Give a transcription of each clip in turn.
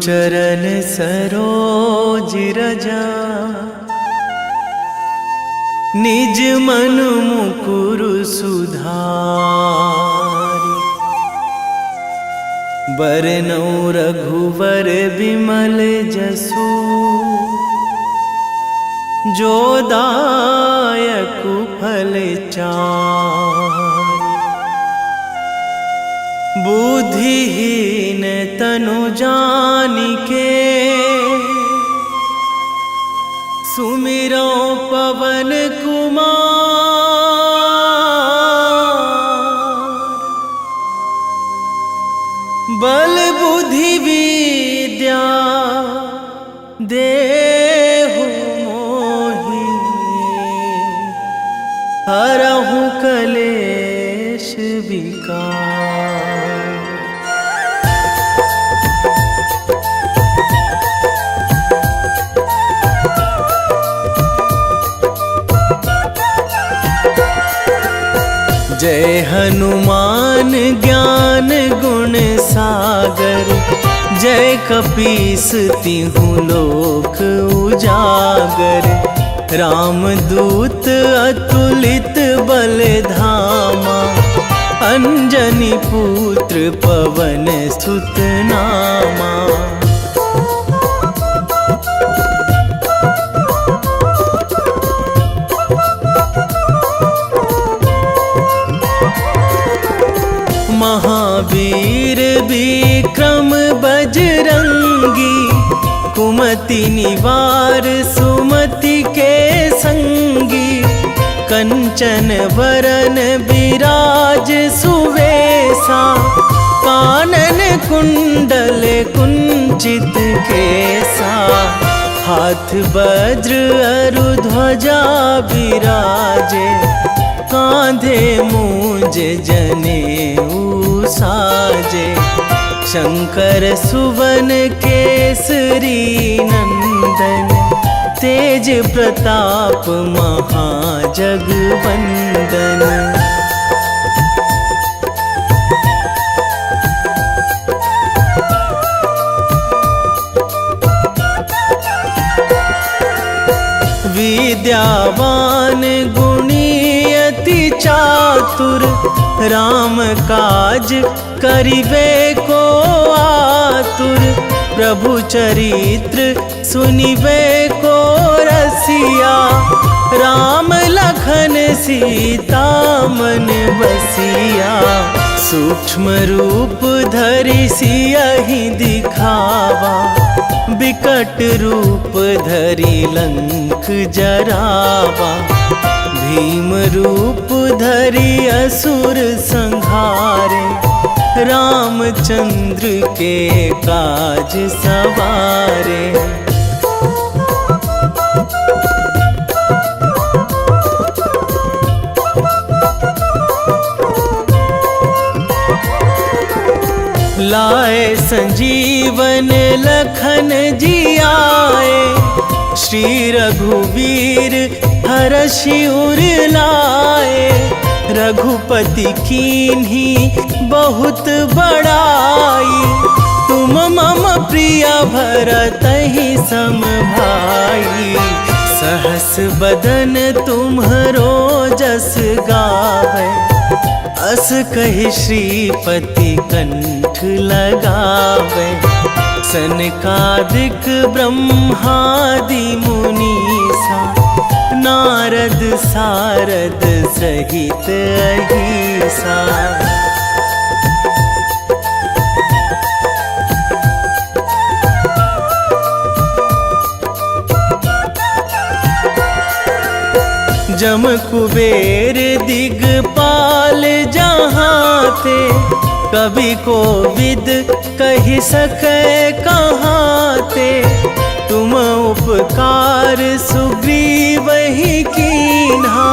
चरण सरोज रजा, निज मन मुकुर सुधारि। बरनउँ रघुवर बिमल जसु, जो दायक फल चारि। बुद्धिहीन तनु जानिके, सुमिरो पवन कुमार। बल बुद्धि विद्या देहु मोहि, हरहु कलेश विकार। जय हनुमान ज्ञान गुण सागर, जय कपीस तिहु लोक उजागर। रामदूत अतुलित बल धामा, अंजनी पुत्र पवन सुत नामा। महावीर विक्रम बजरंगी, कुमति निवार सुमति के संगी। कंचन वरन विराज सुवेशा, कानन कुंडल कुंचित केसा। हाथ वज्र अरु ध्वजा बिराजे, कांधे मूंज जनेऊ साजे। शंकर सुवन केसरी नंदन, तेज प्रताप महाजगवंदन। विद्यावान गुणी अति चातुर, राम काज करिबे को आतुर। प्रभु चरित्र सुनिबे को रसिया, राम लखन सीता मन बसिया। सूक्ष्म रूप धरि सियहि दिखावा, बिकट रूप धरि लंक जरावा। भीम रूप धरि असुर संहारे, रामचंद्र के काज सवारे। लाए संजीवन लखन जियाए, श्री रघुवीर हरषि उर लाए। रघुपति कीन्ही बहुत बड़ाई, तुम मम प्रिय भरतहि सम भाई। सहस बदन तुम्हरो जस गावै, अस कहि श्रीपति कंठ लगावै। सनकादिक ब्रह्मादि मुनीसा, नारद सारद सहित अहिसा। जम कुबेर दिगपाल जहाँ थे, कवि कोविद कहि सकै कहाँ ते। तुम उपकार सुग्रीवहि कीन्हा,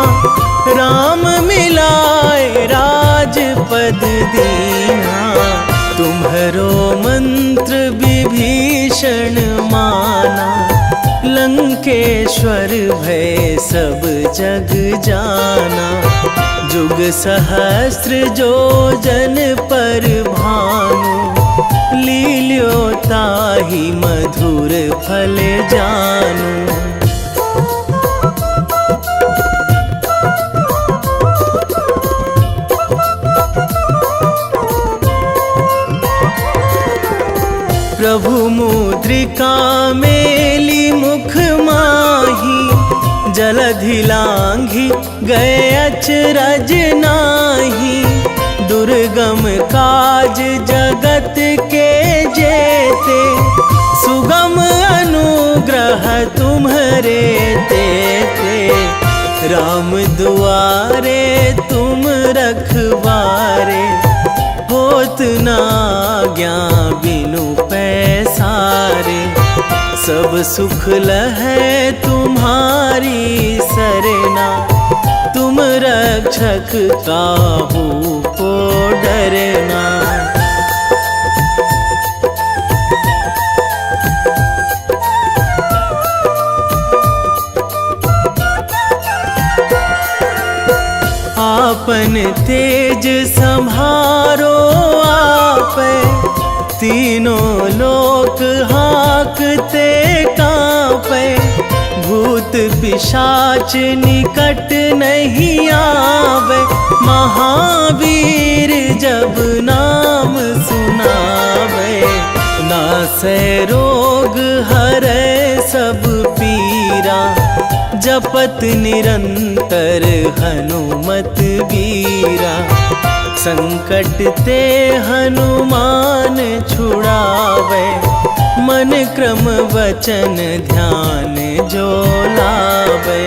राम मिलाए राजपद दीन्हा। तुम्हरो मंत्र विभीषण माना, लंकेश्वर भय सब जग जाना। जुग सहस्र जो जन पर भानु, लील्यो ताहि मधुर फल जानू। प्रभु मुद्रिका मेली मुख माही, जलधि लांघी गए अचरज नाही। दुर्गम काज जगत के जेते, सुगम अनुग्रह तुम्हरे तेते। राम दुआरे तुम रखवारे, होत ना आज्ञा बिनु पैसारे। सब सुख लहै तुम्हारी सरना, तुम रक्षक काहू को डरना। आपन तेज संहारो आपै, तीनों लोक हाकते कांपै। भूत पिशाच निकट नहीं आवे, महावीर जब नाम सुनावे। नासै रोग हरै सब पीरा, जपत निरंतर हनुमत वीरा। संकट ते हनुमान छुड़ावे, मन क्रम वचन ध्यान जो लावे।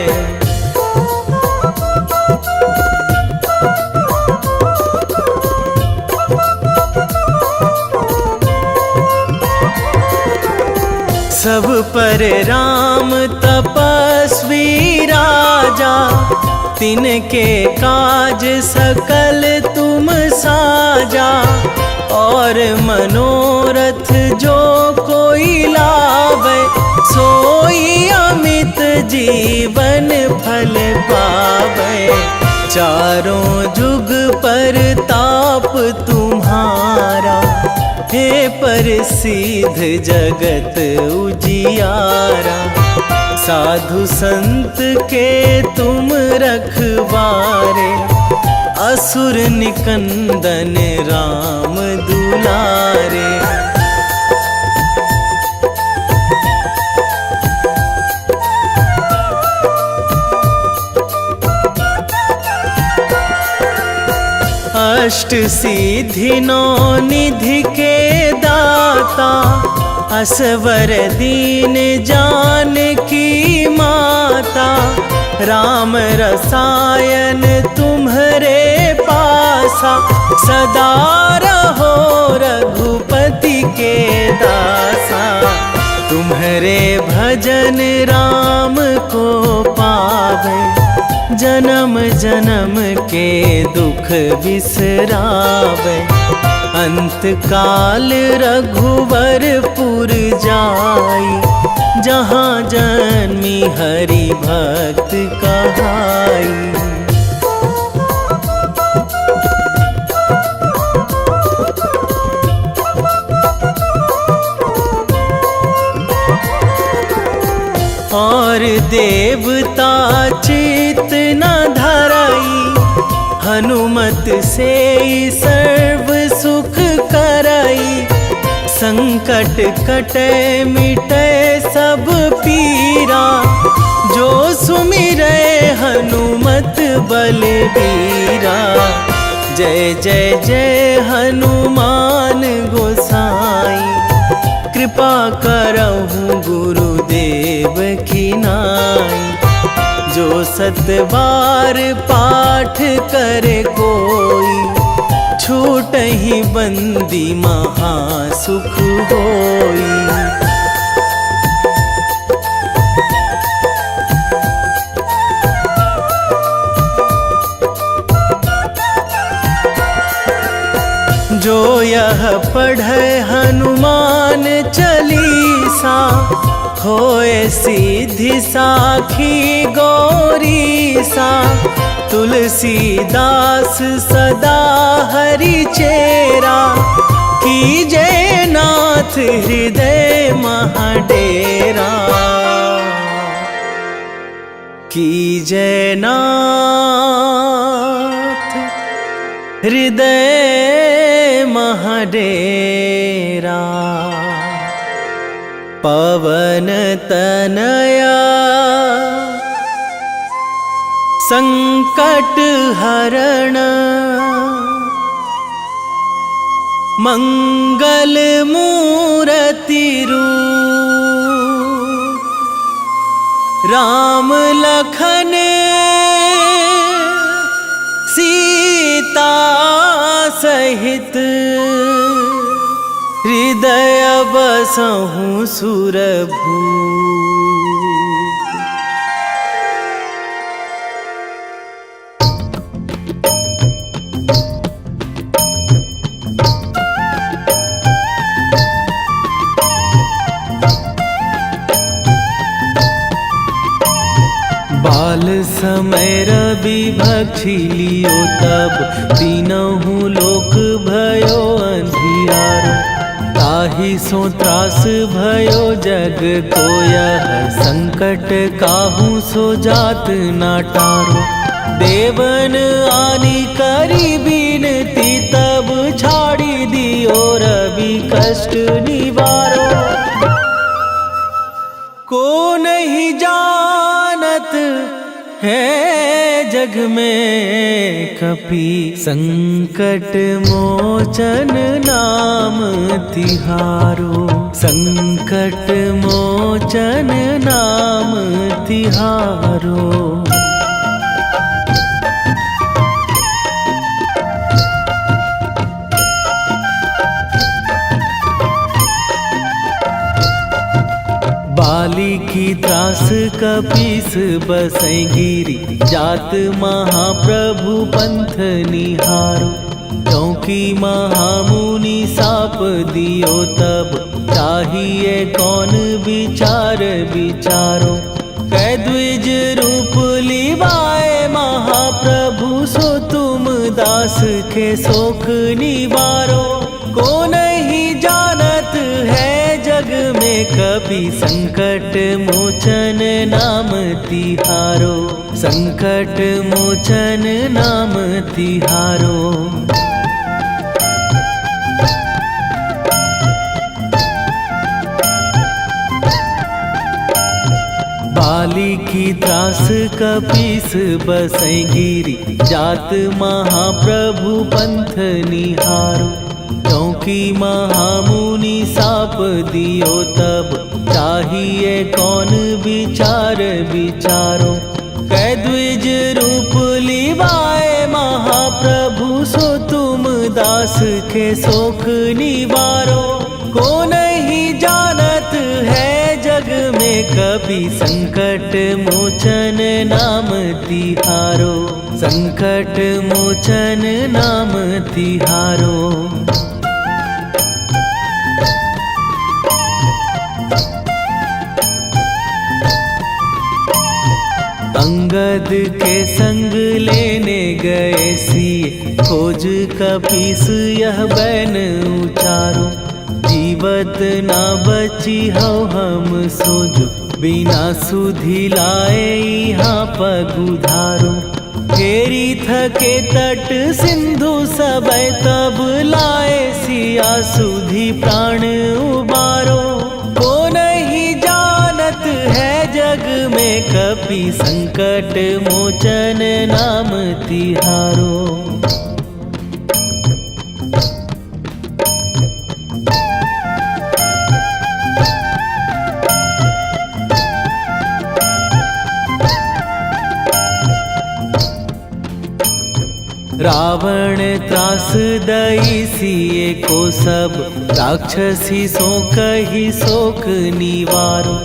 सब पर राम तपस्वी राजा, तिनके काज सकल तुम साजा। और मनोरथ जो कोई लावे, सोई अमित जीवन फल पावे। चारों जुग पर ताप तुम्हारा, हे प्रसिद्ध जगत उजियारा। साधु संत के तुम रखवारे, असुर निकंदन राम दुलारे। अष्ट सिद्धि नौ निधि के दाता, असवर दीन जानकी माता। राम रसायन तुम्हरे पासा, सदा रहो रघुपति के दासा। तुम्हरे भजन राम को पावे, जन्म जन्म के दुख बिसरावे। अंत काल रघुवरपुर जाई, जहाँ जन्मी हरि भक्त कहाई। और देवता चित न धराई, हनुमत से सर्व सुख कराई। संकट कटे मिटे सब पीरा, जो सुमिरै हनुमत बलबीरा। जय जय जय हनुमान गोसाई, कृपा करहु गुरुदेव की नाई। जो सतबार पाठ करे कोई, छूटहि बंदी महासुख होई। जो यह पढ़े हनुमान चालीसा, होए सीधी साखी गौरी सा। तुलसीदास सदा हरि चेरा, कीजे नाथ हृदय महाडेरा। कीजे नाथ हृदय महाडेरा। पवन तनया संकट हरण, मंगल मूर्ति रूप। राम लखन सीता सहित, हृदय बसहु सुरभूप। बाल समय रवि भक्षी लियो तब, तीनहु लोक भयो अंधियारो। ताहि सो त्रास भयो जग को यह, संकट काहू सो जात ना टारो। देवन आनी करी बिनती, तब छाड़ी दियो रवि कष्ट निवारो। को नहीं जानत है जग में कपि, संकट मोचन नाम तिहारो। संकट मोचन नाम तिहारो। बाली की त्रास कपीस बसै गिरी, जात महाप्रभु पंथ निहारो। क्योंकि महामुनि साप दियो तब, चाहिए कौन विचार विचारो। कै द्विज रूप लिवाए महाप्रभु, सो तुम दास के शोक निवारो। को नहीं जानत है जग में कपि, संकट मोचन नाम तिहारो। संकट मोचन नाम तिहारो। बाली की त्रास कपीस बसै गिरी, जात महाप्रभु पंथ निहारो। क्योंकि महामुनि साप दियो तब, चाहिए कौन विचार विचारो। कै द्विज रूप लिवाए महाप्रभु, सो तुम दास के शोक निवारो। को नहीं जानत है जग में कपि, संकट मोचन नाम तिहारो। संकट मोचन नाम तिहारो। अंगद के संग लेने गए सिए, खोज कपीस यह बैन उचारो। जीवत ना बची हो हम सोजो, बिना सुधि लाए यहाँ पगुधारो। फेरी थके तट सिंधु सबय, तब लाए सिया सुधि प्राण उबारो। को नहीं जानत है जग में कपि, संकट मोचन नाम तिहारो। रावण त्रास दई सिए को सब, राक्षसी सो कही शोक निवारो।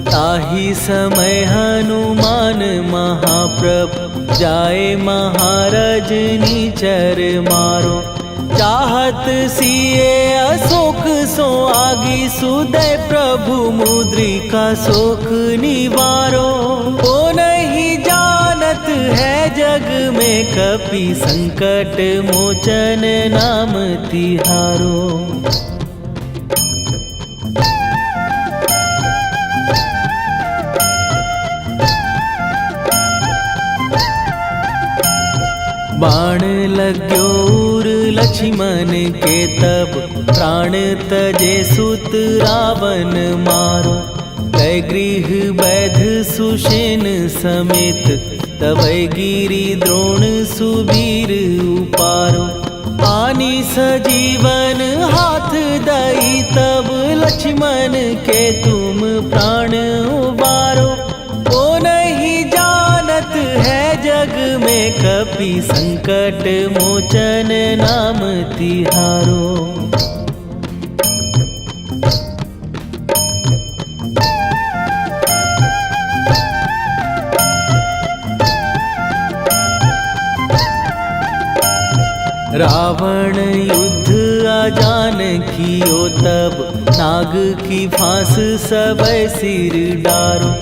ताहि समय हनुमान महाप्रभु, जाए महाराज नीचर मारो। चाहत सिए अशोक सो आगी सुदय प्रभु मुद्रिका शोक निवारो। ओ नहीं जानत है जग में कपि संकट मोचन नाम तिहारो। बाण लाग्यो उर लक्ष्मण के तब प्राण तजे सुत रावण मारो। कै गृह वैध सुषेण समेत तबै गिरि द्रोण सुबीर उपारो। आनी सजीवन हाथ दई तब लक्ष्मण के तुम प्राण उबारो। ओ नहीं जानत है जग में कपि संकट मोचन नाम तिहारो। रावण युद्ध आजान कियो तब नाग की फांस सबै सिर डारो।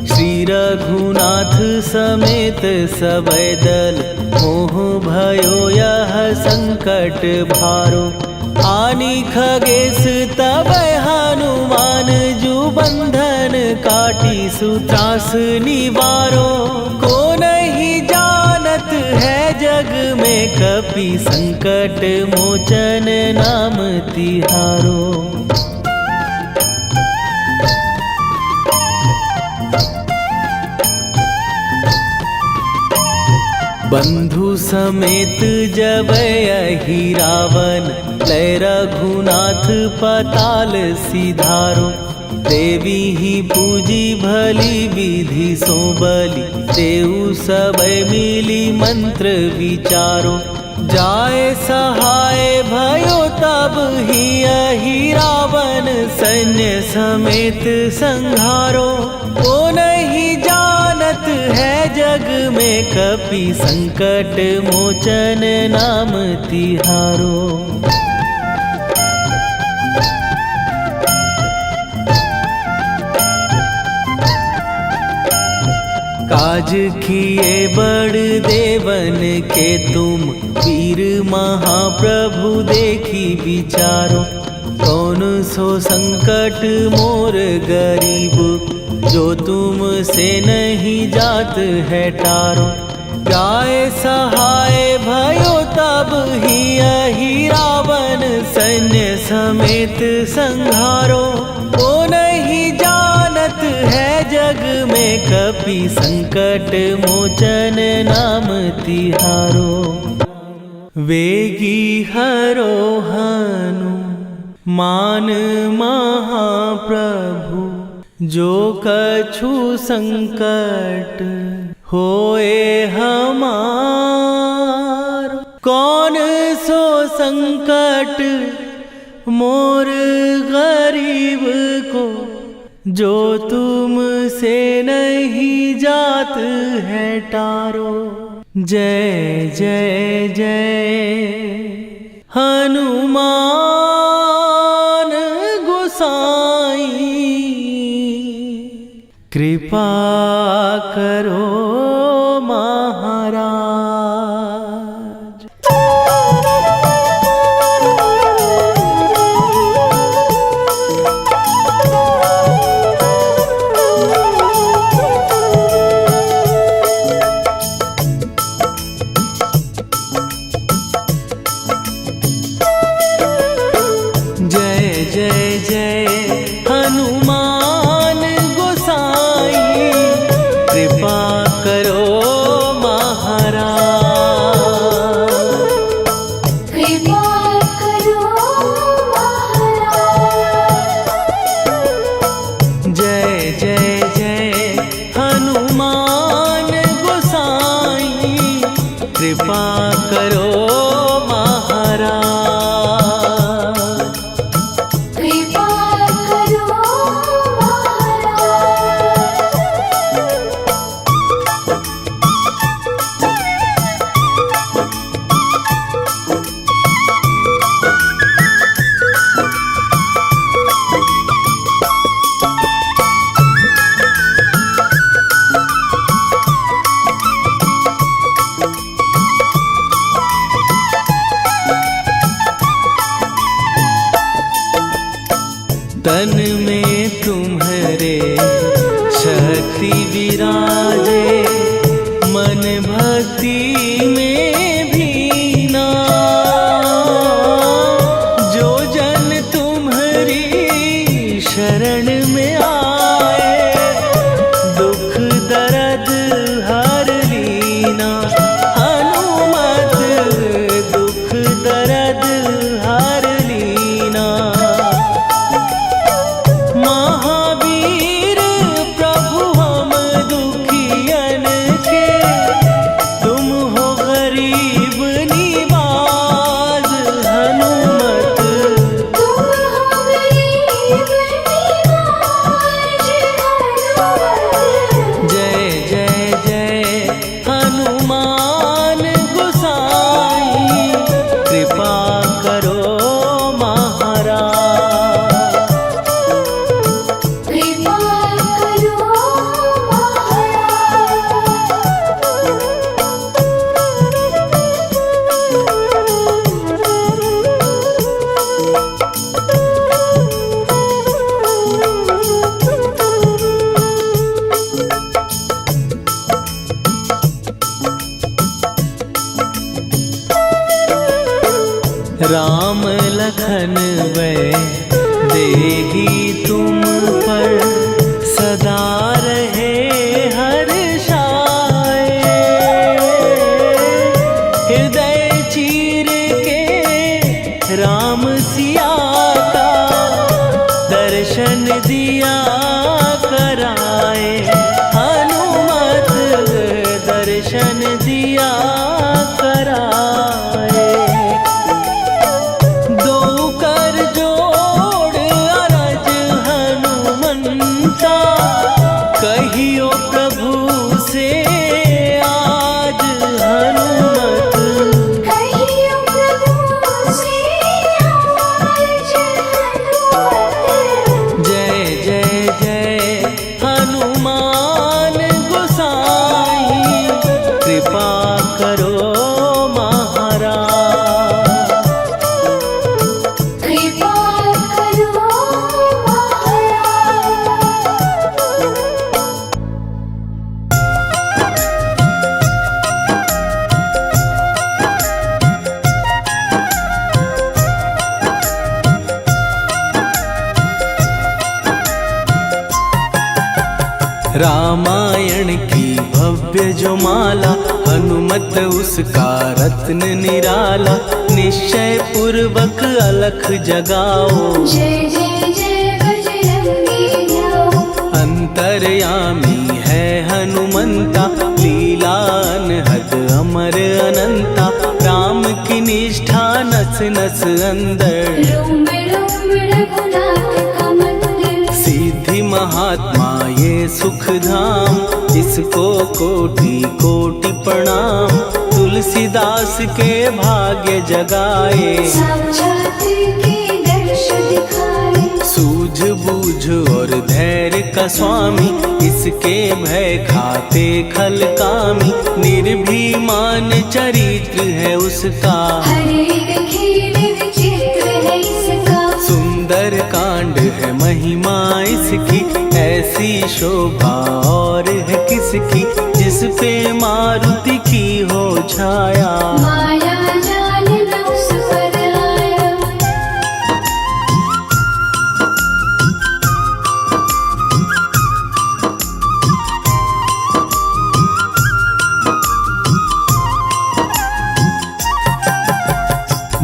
श्री रघुनाथ समेत सबै दल मोह भयो यह संकट भारो। आनी खगेश तबै हनुमान जु बंधन काटी सुत्रास निवारो। को नहीं जानत है जग में कपि संकट मोचन नाम तिहारो। बंधु समेत जबै अहि रावण लय रघुनाथ पताल सिधारो। देवी ही पूजी भली विधि सो बलि देऊ सबै मिली मंत्र विचारो। जाए सहाय भयो तब ही अहि रावण सैन्य समेत संहारो। ओ नहीं जानत है जग में कपि संकट मोचन नाम तिहारो। काज किए बड़ देवन के तुम वीर महाप्रभु देखी विचारो। कौन सो संकट मोर गरीब जो तुम से नहीं जात है टारो। जाए सहाय भयो तब ही अहि रावण सैन्य समेत संहारो। ओ नहीं जानत है जग में कपि संकट मोचन नाम तिहारो। वेगी हरो हनु मान महाप्रभु जो कछु संकट होए हमार। कौन सो संकट मोर गरीब को जो तुम से नहीं जात है टारो। जय जय जय हनुमान गोसाई कृपा करो महाराज। जय जय जय हनुमान गोसाई कृपा कर विराजे, मन भक्ति में भीना। जो जन तुम्हारी शरण में आए, दुख दर्द हर लीना। हनुमत दुख दर्द हर लीना। महावीर प्रभु हम दुखियन के, तुम हो गरीब निवाज। हनुमत तुम हो गरीब निवाज। जय जय जय हनुमान गोसाई, कृपा करो महाराज। कृपा करो राम लखन वै देही तुम पर, सदा रहे हर्षाए। हृदय चीर के राम सिया का, दर्शन दिया कराए। हनुमत दर्शन दिया कराए। दो कर जोड़ अरज हनुमंता, कहियो प्रभु से आज। हनुमत कहियो प्रभु से आज। हनुमत जय जय जय हनुमान गोसाई, कृपा करो महाराज। कृपा करो महाराज। रामायण की भव्य जो माला, हनुमत उसका रत्न निराला। निश्चय पूर्वक अलख जगाओ, जय जय जय बजरंगी जाओ। अंतर्यामी है हनुमंता, लीला अनहद अमर अनंता। राम की निष्ठा नस नस अंदर, रोम रोम रघुनाथ का मंदिर। सिद्धि महात्मा ये सुख धाम, इसको कोटि कोटि प्रणाम। तुलसीदास के भाग्य जगाए, साक्षात के दर्श दिखाए। सूझ बूझ और धैर्य का स्वामी, इसके भय खाते खल कामी। निर्भीमान चरित्र है उसका, हर एक खेल विचित्र है इसका। सुंदर कांड है महिमा इसकी। ऐसी शोभा और है किसकी, जिस पे मारुति की हो छाया। माया जाल न उस पर आया।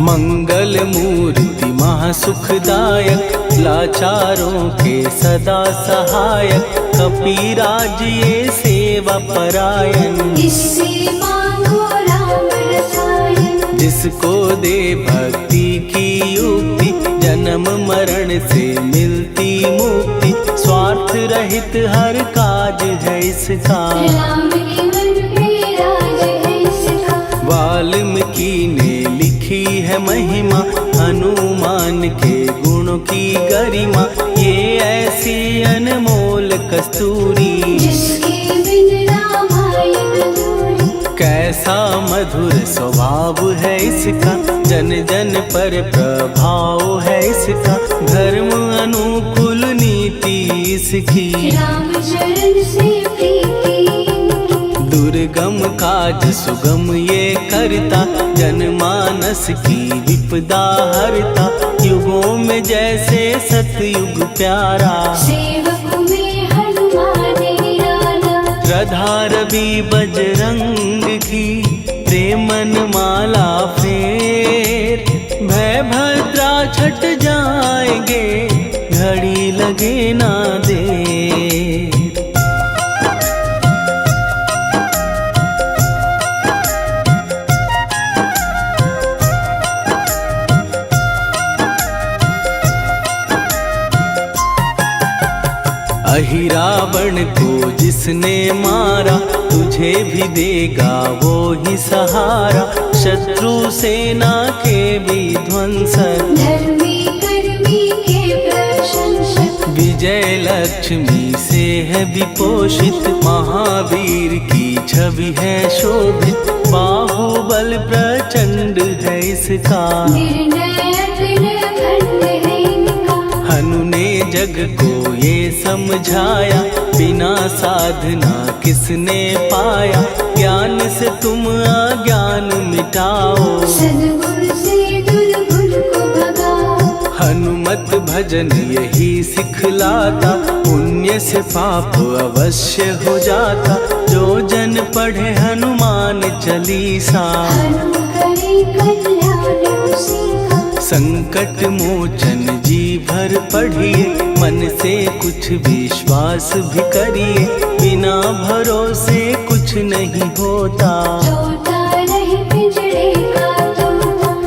मंगल मूर्ति महासुखदायक, लाचारों के सदा सहायक। कपीराज ये सेवा परायण, इससे मांगो राम रसायन। जिसको दे भक्ति की युक्ति, जन्म मरण से मिलती मुक्ति। स्वार्थ रहित हर काज है इसका, राम के मन पे राज है इसका। वाल्मीकि ने लिखी है महिमा, हनुमान के गुणों की गरिमा। ये ऐसी अनमोल कस्तूरी, जिसके बिन रामायण अधूरी। कैसा मधुर स्वभाव है इसका, जन जन पर प्रभाव है इसका। धर्म अनुकूल नीति इसकी, राम चरण से प्रीति दुर्गम काज सुगम ये करता, जनमानस की विपदा हरता। युगों में जैसे सतयुग प्यारा, सेवक में हनुमान निराला। श्रद्धा रवि बजरंग की, प्रेमन माला फेर। भय भद्रा छट जाएंगे, घड़ी लगे ना देर। अहिरावण को जिसने मारा, तुझे भी देगा वो ही सहारा। शत्रु सेना के विध्वंसक, धर्मी कर्मी के प्रशंसक। विजय लक्ष्मी से है विपोषित, महावीर की छवि है शोभित। बाहुबल प्रचंड है इसका, निर्णय अखंड है इनका। हनु ने जग को ये समझाया, बिना साधना किसने पाया। ज्ञान से तुम अज्ञान मिटाओ, सद्गुण से दुर्गुण को भगाओ। हनुमत भजन यही सिखलाता, पुण्य से पाप अवश्य हो जाता। जो जन पढ़े हनुमान चालीसा, हनु करे कल्याण उसी का। संकट मोचन जी भर पढ़िए, मन से कुछ विश्वास भी करिए। बिना भरोसे कुछ नहीं होता, तोता रहे पिंजड़े का तोता।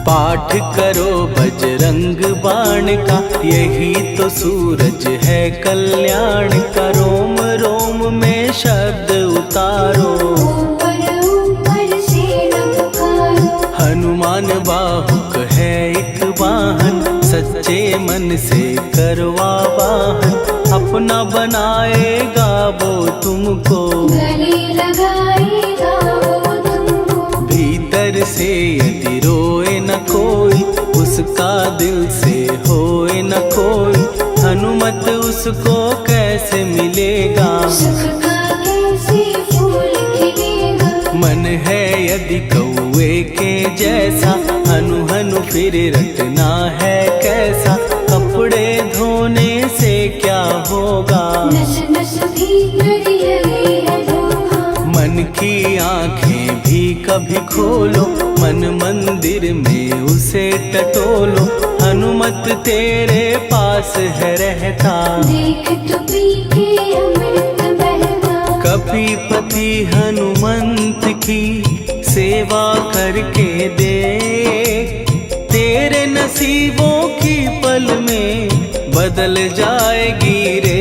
पाठ करो बजरंग बाण का, यही तो सूरज है कल्याण का। रोम रोम में शब्द उतारो, ऊपर ऊपर से न पुकारो। हनुमान बाहुक है एक वाहन, सच्चे मन से करवा वाहन। अपना बनाएगा वो तुमको, गले लगाएगा वो तुमको। भीतर से यदि रोए न कोई, उसका दिल से होए न कोई। हनुमत उसको कैसे मिलेगा, सुख का कैसे फूल खिलेगा। मन है यदि कौए के जैसा, हनु हनु फिर रटना है कैसा। कपड़े धोने से क्या होगा, नस नस भीतर लगी है धोखा। मन की आंखें भी कभी खोलो, मन मंदिर में उसे टटोलो। हनुमत तेरे पास है रहता, देख तो पी के अमृत बहता। कपीपति हनुमंत की सेवा करके दे। तेरे नसीबों की पल में बदल जाएगी रे।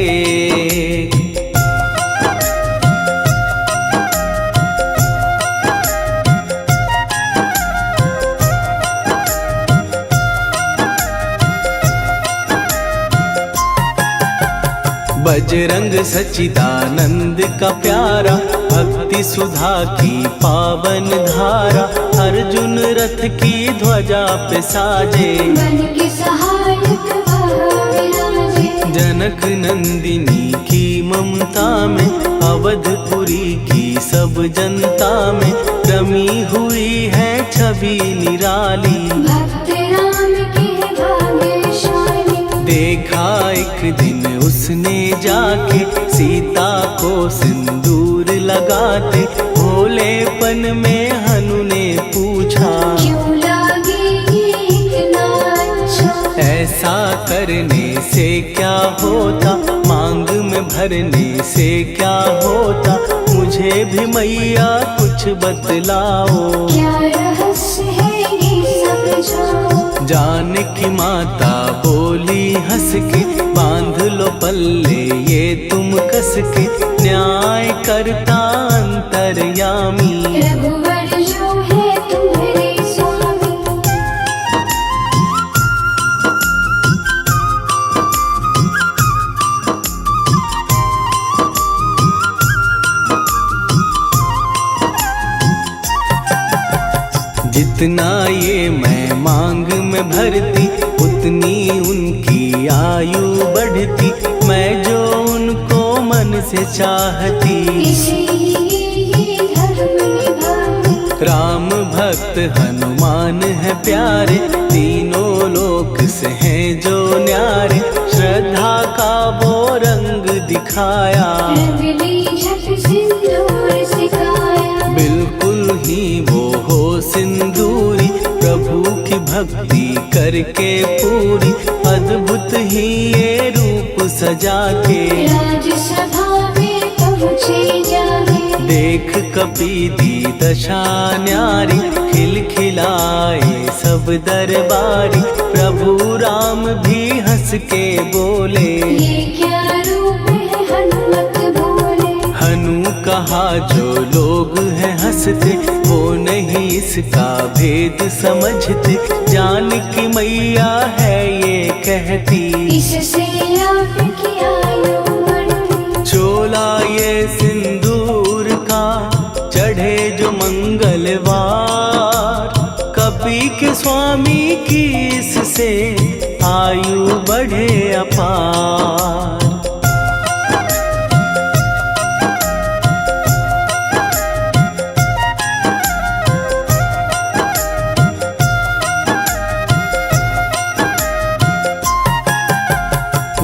बजरंग सच्चिदानंद का प्यारा, भक्ति सुधा की पावन धारा। अर्जुन रथ की ध्वजा पे साजे, बन के सहायक वहाँ विराजे। जनक नंदिनी की ममता में, अवधपुरी की सब जनता में। रमी हुई है छवि निराली, भक्त राम के भाग्यशाली। देखा एक दिन उसने जाके, सीता को सिंदूर लगाते। भोलेपन में हनु ने पूछा, क्यों लागे ये इतना अच्छा। ऐसा करने से क्या होता, मांग में भरने से क्या होता। मुझे भी मैया कुछ बतलाओ, क्या रहस्य है ये समझाओ। जानकी माता बोली हंस के, बांध लो पल्ले ये तुम कस के। न्याय करता अंतर्यामी, रघुवर जो है तुम्हारे स्वामी। जितना ये मैं मांग में भरती उतनी उनकी आयु बढ़ती, मैं जो उनको मन से चाहती। इसीलिए धर्म निभाते। राम भक्त हनुमान है प्यारे, तीनों लोक से हैं जो न्यारे, श्रद्धा का वो रंग दिखाया, रंग ली झट सिंदूर सिखाया। बिल्कुल ही वो हो सिंदूरी, प्रभु की भक्ति करके पूरी, अद्भुत ही ये रूप सजा के, राजसभा में पहुँचे जाके। देख कपीदी दशा न्यारी, खिलखिलाए सब दरबारी, प्रभु राम भी हंस के बोले, ये क्या रूप है हनुमत बोले। हनु कहा जो लोग हैं हंसते, वो नहीं इसका भेद समझते, जान की मैया है ये कहती, इससे आपकी आयु बढ़ती। चोला ये सिंदूर का चढ़े जो मंगलवार, कपी के स्वामी की इससे आयु बढ़े अपार।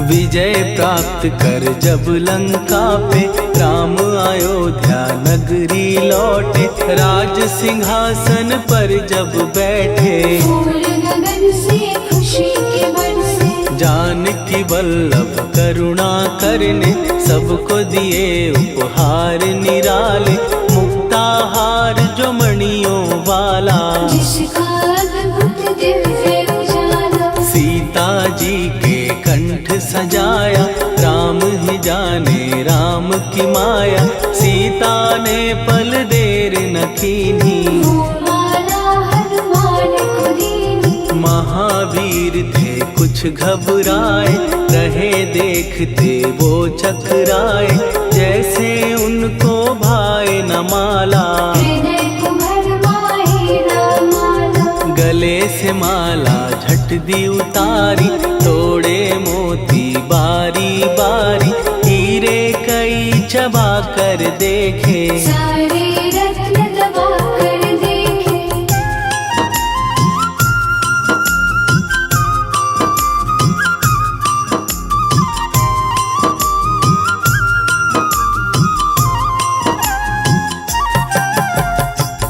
विजय प्राप्त कर जब लंका पे, राम अयोध्या नगरी लौटे, राज सिंहासन पर जब बैठे, फूल गगन से खुशी के बरसे। जानकी वल्लभ करुणा करने, सबको दिए उपहार निराले, मुक्ताहार जो मणियों वाला, जिसका अद्भुत दिव्य उजाला। सीता जी के कंठ सजाया, राम ही जाने राम की माया, सीता ने पल देर न कीन्ही, वो माला हनुमान को दीनी। महावीर थे कुछ घबराए, रहे देखते वो चकराए, जैसे उनको भाए न माला, हृदय को भरमाए न माला। गले से माला झट दी उतारी, तोड़े मोती बारी बारी, हीरे कई चबा कर देखे, सारे रत्न दबा कर देखे।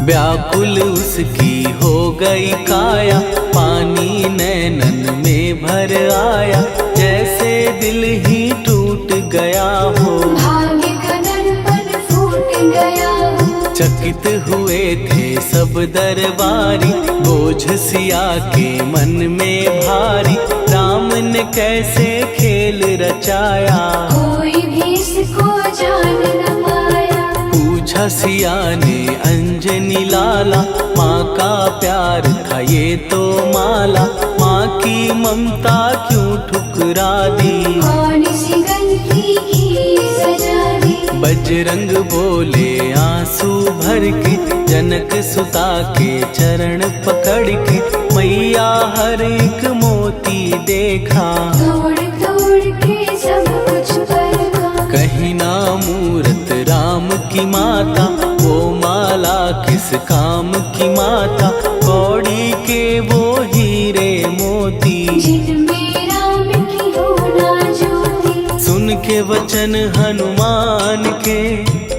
व्याकुल उसकी हो गई काया, पानी नैनन में भर आया, जैसे दिल ही टूट गया हो, भाग्य का दर्पण फूट गया हो। चकित हुए थे सब दरबारी, बोझ सिया के मन में भारी, राम ने कैसे खेल रचाया, कोई भी इसको जान न पाया। पूछा सिया ने अंजनी लाला, माँ का प्यार था ये तो माला, माँ की ममता क्यों ठुकरा दी, कौन सी गलती की सजा दी। बजरंग बोले आंसू भर के, जनक सुता के चरण पकड़ के, मैया हर एक मोती देखा, तोड़ तोड़ के सब कुछ परखा। कहीं ना मूरत राम की माता, वो माला किस काम की माता, कौड़ी के वो हीरे मोती, जिनमें राम की होना ज्योति। सुन के वचन हनुमान के,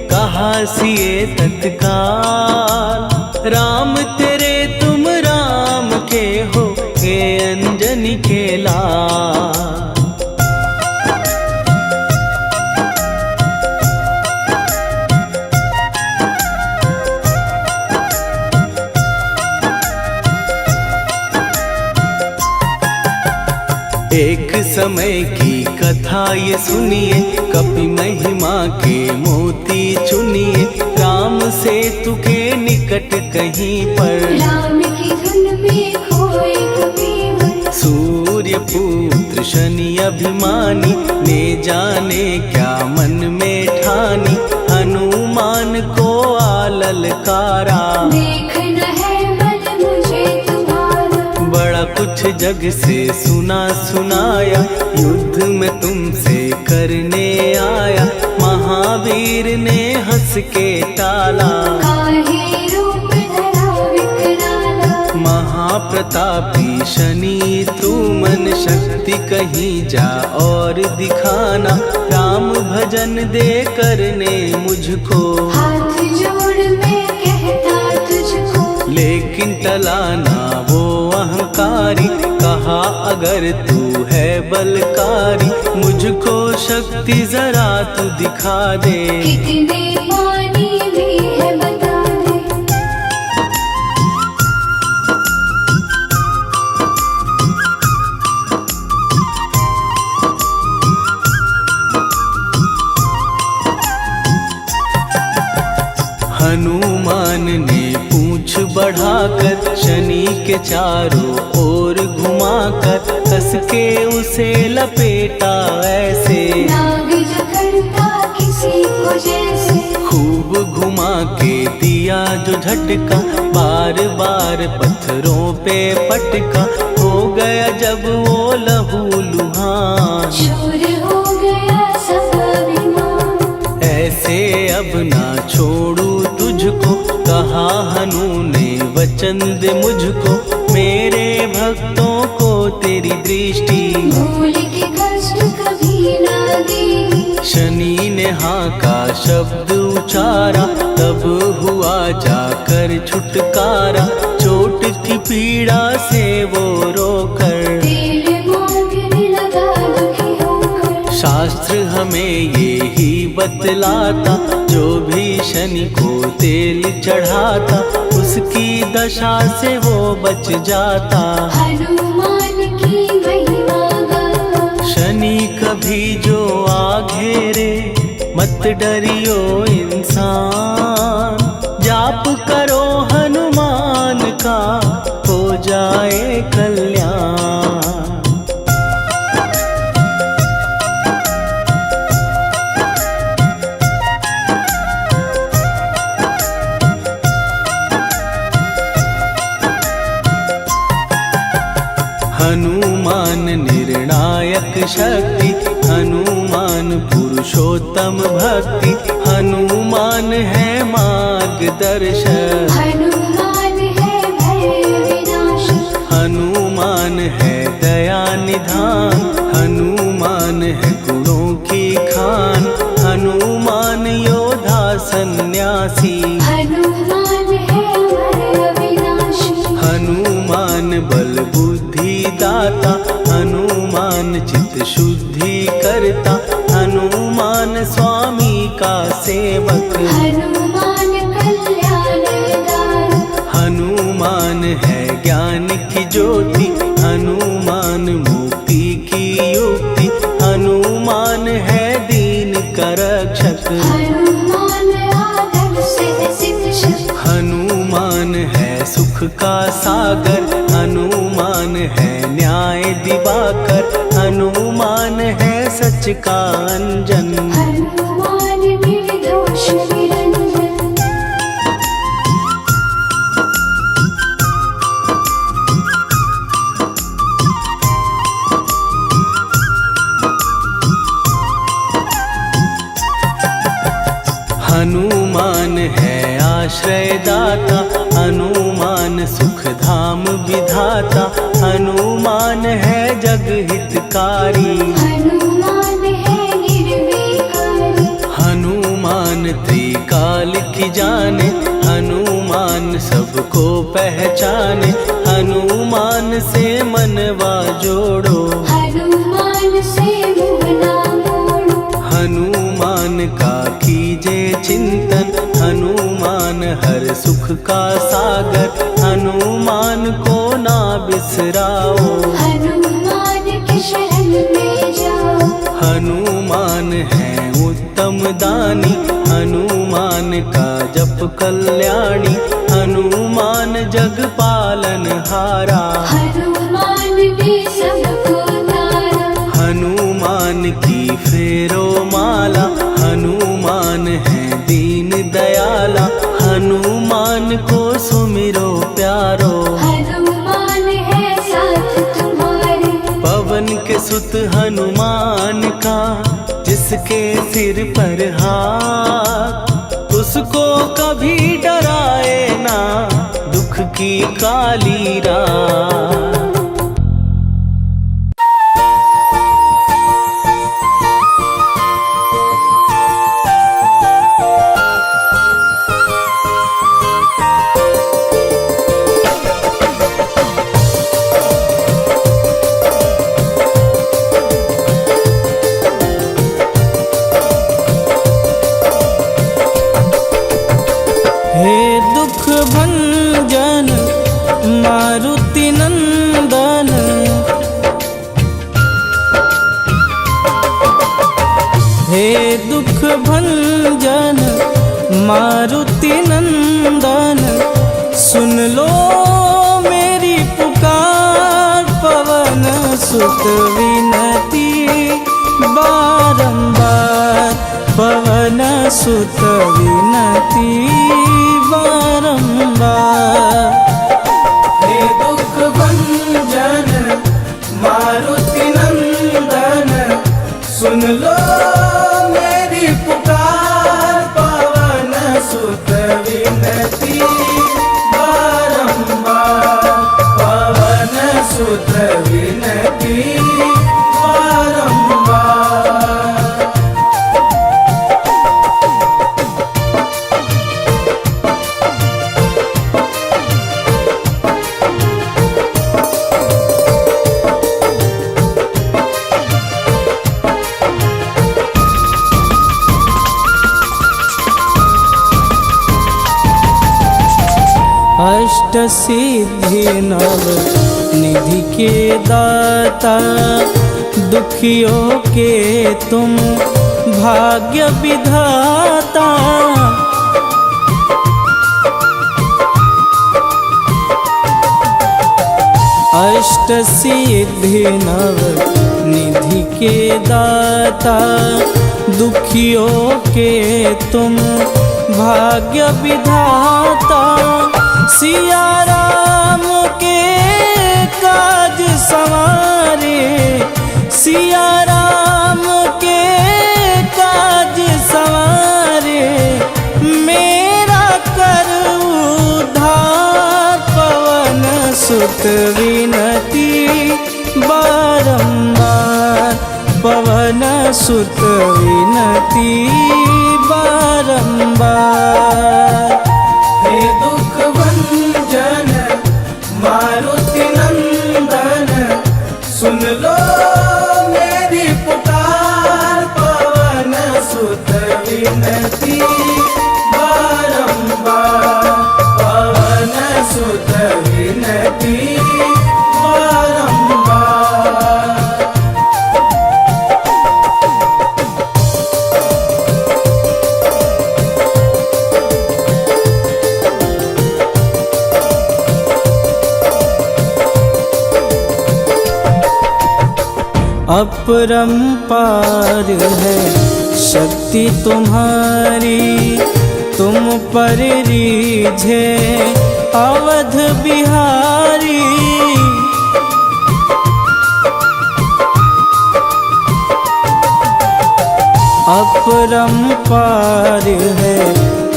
कहा सिए तत्काल, राम तेरे तुम राम के हो, ये अंजनी के लाल। एक समय की कथा ये सुनिए, कपि महिमा के मोती चुनिए, राम सेतु के निकट कहीं पर, राम की धुन में खोए कबीर। सूर्य पुत्र शनि अभिमानी, ने जाने क्या मन में ठानी, हनुमान को आ ललकारा, देखना है मन जग से सुना सुनाया, युद्ध में तुमसे करने आया। महावीर ने हंस के टाला, काहे रूप धरा विकराला। महाप्रतापी शनि तू मन शक्ति कहीं जा और दिखाना। राम भजन दे करने मुझको, हाथ जोड़ मैं कहता तुझको। लेकिन टला ना वो अहंकारी, कहा अगर तू है बलकारी, मुझको शक्ति जरा तू दिखा दे। कितने पानी भी है बता दे। हनुमान ने पूंछ बढ़ाकर शनि के चारों ओर घुमाकर, कस के उसे लपेटा ऐसे। नाग जो करता किसी को जैसे, खूब घुमा के दिया जो झटका, बार बार पत्थरों पे पटका। हो गया जब वो लहू लुहान, चूर हो गया सब अभिमान। ऐसे अब ना छोड़ू तुझको, कहा हनु ने वचन दे मुझको। मेरे भक्तों को तेरी दृष्टि, भूल के कष्ट कभी ना देगी। शनि ने हाँ का शब्द उचारा, तब हुआ जाकर छुटकारा। चोट की पीड़ा से वो रोकर, तेल मांगने लगा दुखी होकर। शास्त्र हमें ये ही बतलाता, जो भी शनि को तेल चढ़ाता, उसकी दशा से वो बच जाता। हनुमान की महिमा गाता, शनि कभी जो आ घेरे, मत डरियो इंसान। जाप करो हनुमान का, हो जाए कल्याण। हनुमान निर्णायक शक्ति, हनुमान पुरुषोत्तम भक्ति। हनुमान है मार्गदर्शक, हनुमान है भय विनाशक। हनुमान है दया निधान, हनुमान है गुणों की खान। हनुमान योद्धा सन्यासी, हनुमान है भय विनाशी। हनुमान बल बुद्धि दाता, हनुमान चित्त शुद्धि करता। हनुमान स्वामी का सेवक, हनुमान कल्याणदायक। हनुमान है ज्ञान की ज्योति, हनुमान मुक्ति की युक्ति। हनुमान है दीन का रक्षक, हनुमान आदर से सिद्ध शक। हनुमान है सुख का सागर, हनुमान है न्याय दिवाकर। हनुमान है सच का अंजन, हनुमान निर्दोष निरंजन। हनुमान है आश्रय दाता, हनुमान सुख धाम विधाता। हनुमान है जग हितकारी, हनुमान है निर्विकारी। हनुमान त्रिकाल की जाने, हनुमान सबको पहचाने। हनुमान से मनवा जोड़ो, हनुमान से मुँह ना मोड़ो। हनुमान का कीजे चिंतन, हनुमान हर सुख का सागर। हनुमान को ना बिसराओ, हनुमान के शरण में जाओ। हनुमान है उत्तम दानी, हनुमान का जप कल्याणी। हनुमान जग पालन हारा, हनुमान ने सबको तारा। हनुमान की फेरो माला, हनुमान है दीन दयाला। हनुमान को सुमिरो प्यारो, हनुमान है साथ तुम्हारा। की काली रात। हे दुख भंजन मारुति नंदन, हे दुख भंजन मारुति नंदन, सुन लो मेरी पुकार, पवन सुत विनती बारंबार, पवन सुत विनती बारंबार। हे दुख भंजन मारुति नंदन, सुन लो मेरी पुकार, पवन सुत विनती बारंबार, पवन सुत विनती बारंबार। अष्ट सिद्धि नव निधि के दाता, दुखियों के तुम भाग्य विधाता। अष्ट सिद्धि नव निधि के दाता, दुखियों के तुम भाग्य विधाता। सिया राम के काज संवारे, सिया राम के काज संवारे, मेरा कर उद्धार, पवन सुत विनती बारंबार, पवन सुत विनती बारंबार। हे दुख भंजन मारुति नंदन, सुन लो मेरी पुकार, पवन सुत विनती बारंबार, पवन सुत विनती बारंबार। अपरंपार है शक्ति तुम्हारी, तुम पर रीझे अवध बिहारी। अपरंपार है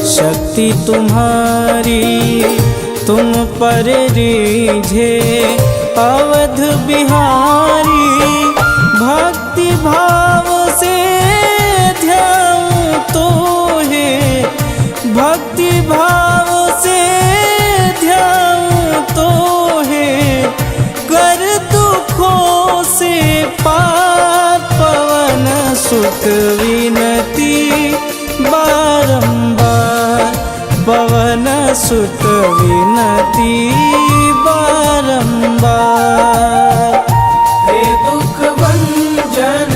शक्ति तुम्हारी, तुम पर रीझे अवध बिहारी। भक्ति भाव से ध्याऊं तो है, भक्ति भाव से ध्याऊं तो है, कर दुखों से पार, पवन सुत विनती बारंबार, पवन सुत विनती बारंबार। हे दुख भंजन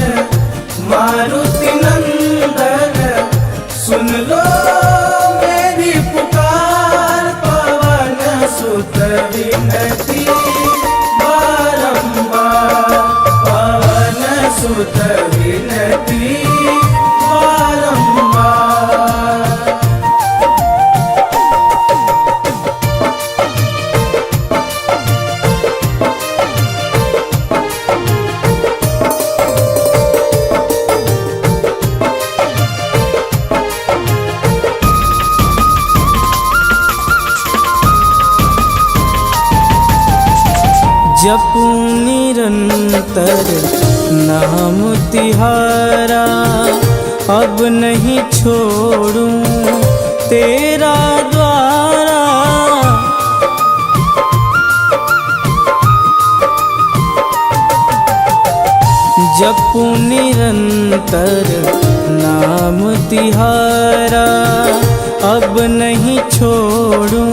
मारुति नंदन, सुन लो मेरी पुकार, पवन सुत विनती बारंबार, पवन सुत विनती बारंबार। जपू निरंतर नाम तिहारा, अब नहीं छोड़ूं तेरा द्वारा। जपू निरंतर नाम तिहारा, अब नहीं छोड़ूं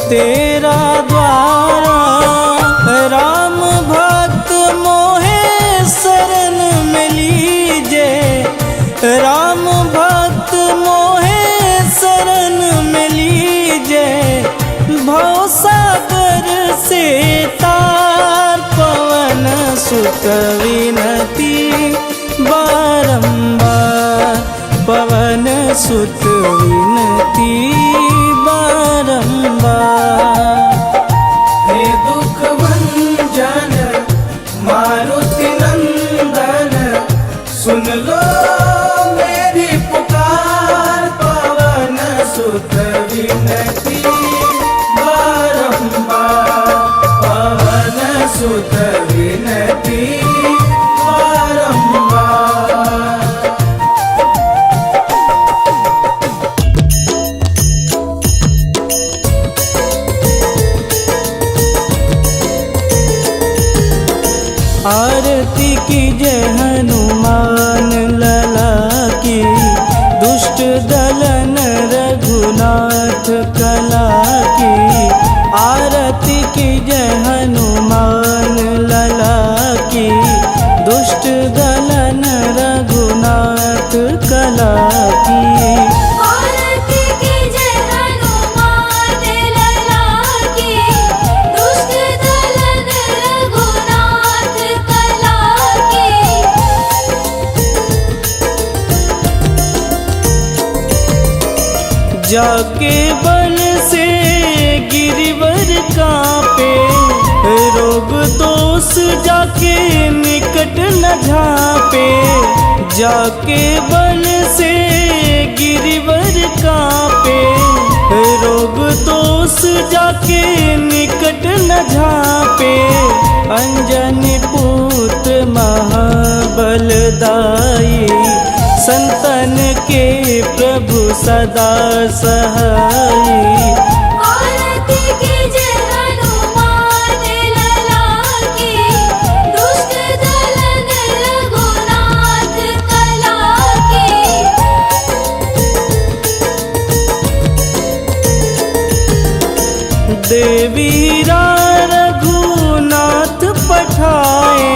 तेरा द्वारा। राम भक्त मोहे शरण में लीजे, राम भक्त मोहे शरण में लीजे। भव सागर से तार पवन सुत विनती बारंबार, पवन सुत विनती बारंबार। हे दुख भंजन मारुति नंदन, सुन लो मेरी पुकार। पवन सुत विनती बारंबार, पवन सुत विनती बारंबार। आरती की जय हनुमान लला की, दुष्ट दलन रघुनाथ कला की। आरती की जय हनुमान लला की, दुष्ट दलन रघुनाथ कला की। आरती की जय हनुमान लला की, दुष्ट दलन रघुनाथ कला की। जाके बल से गिरिवर कांपे, रोग दोष जाके निकट न झांपे। जाके बल से गिरिवर कांपे, रोग दोष जाके निकट न झांपे। अंजनी पुत्र महाबलदाई, संतन के प्रभु सदा सहाई। आरती की जय हनुमान लला की, दुष्ट दलन रघुनाथ कला की। देवीरा रघुनाथ पठाए,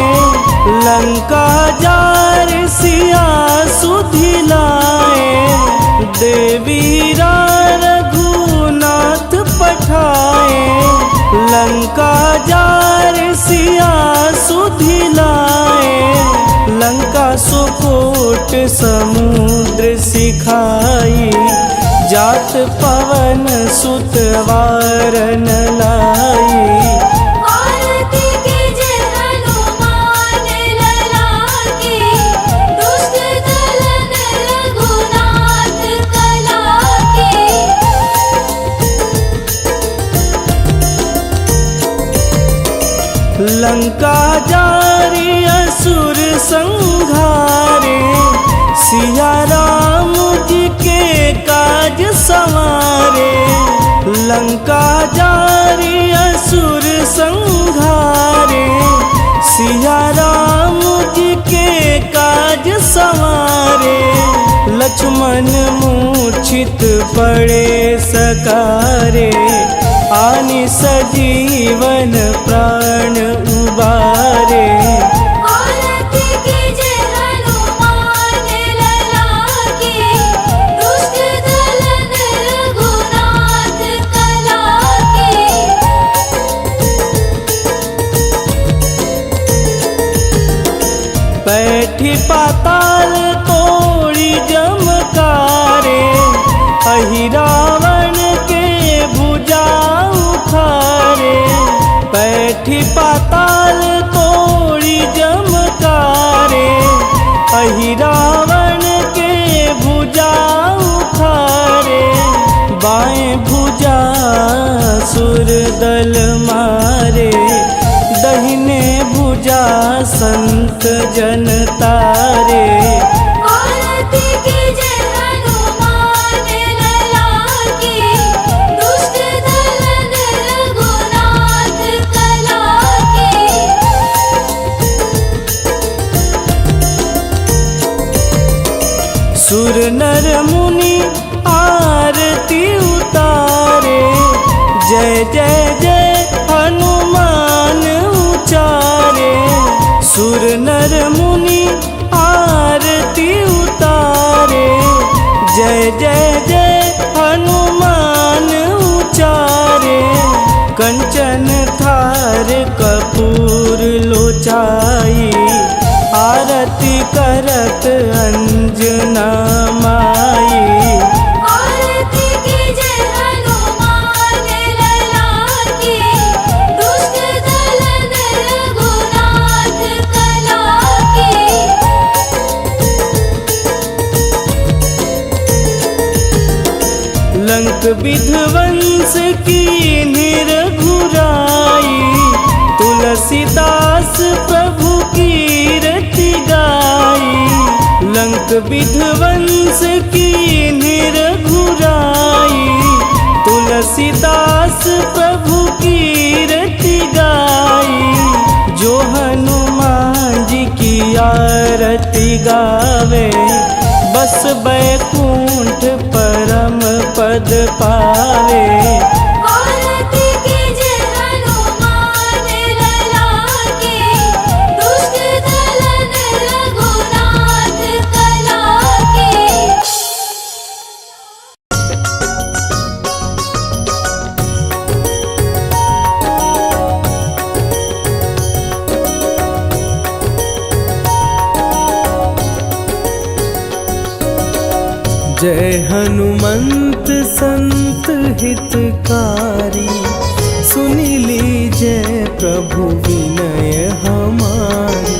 लंका जार सिया सुधिलाए। देवीरा रघुनाथ पठाए, लंका जार सिया सुधिलाए। लंका सुकोट समुद्र सिखाई, जात पवन सुत वारन लाई। आरती की जय हनुमान लला की, दुष्ट दलन रघुनाथ कला की। लंका जारी असुर संघारे, सिया राम जी के काज संवारे। लंका जारी असुर संघारे, सिया राम जी के काज संवारे। लक्ष्मण मूर्छित पड़े सकारे, आनि सजीवन प्राण उबारे। आरती की जय हनुमान लला की, दुष्ट दलन रघुनाथ कला की। बैठी पाताल तोड़ी जमकारे, अहि रावण के भुजा उखारे। बैठी पाताल तोड़ी जमकारे, अहि रावण के भुजा उखारे। बाएं भुजा सुर दल मारे, संत जन तारे। आरती कीजिए हनुमान लला की, दुष्ट दलन रघुनाथ कला की। सुर नर मुनि आरती उतारे, जय जय जय हनुमान उचारे। सुर नर मुनि आरती उतारे, जय जय जय हनुमान उचारे। कंचन थार कपूर लोचाई, आरती करत अंजना माई। आरती कीजिए हनुमान लला की, दुष्ट दलन रघुनाथ कला की। लंक विध्वंस की निरघुराई, तुलसीदास प्रभु कीरति गाई। लंक विध्वंस की निरघुराई, तुलसीदास प्रभु कीरति गाई। जो हनुमान जी की आरती गावे, बस बैकुंठ परम पद पावे। आरती कीजिए हनुमान लला की, दुष्ट दलन रघुनाथ कला की। जय हनुमंत संत हितकारी, सुनि लीजय प्रभु विनय हमारी।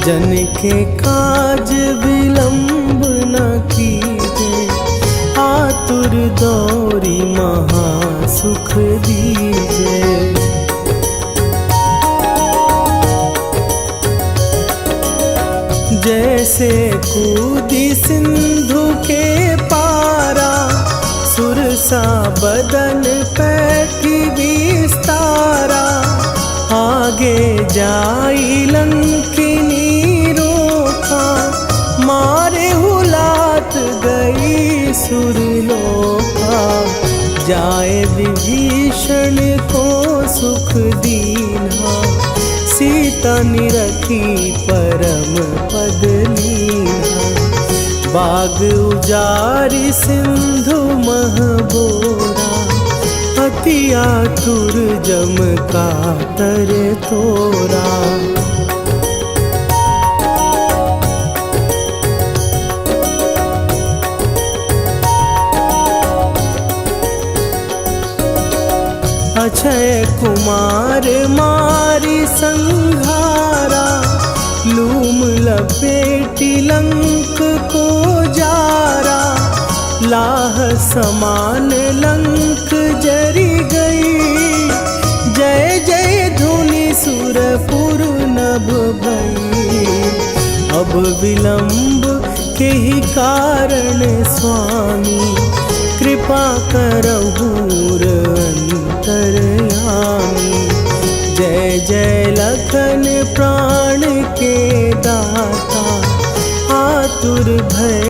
जन के काज विलंब न कीजे, आतुर दौरी महासुख दीजे। जैसे कूदी सिंधु के पारा, सुरसा बदन पैठी विस्तारा। आगे जाई लंकिनी रोका, मारे हुलात गई सुरलोका। जाए विभीषण को सुख दीना, सीता निरखी परम पद लीना। बाग उजारि सिंधु महबोरा, अति आतुर जम कातर तोरा। अक्षय कुमार मारी संघारा, लूम लपेटी लंक को जारा। लाह समान लंक जरी गई, जय जय धुनि सुरपुर नभ भई। अब विलंब के ही कारण स्वामी, कृपा करहु अंतरयामी। जय जय लखन प्राण के दाता, आतुर भय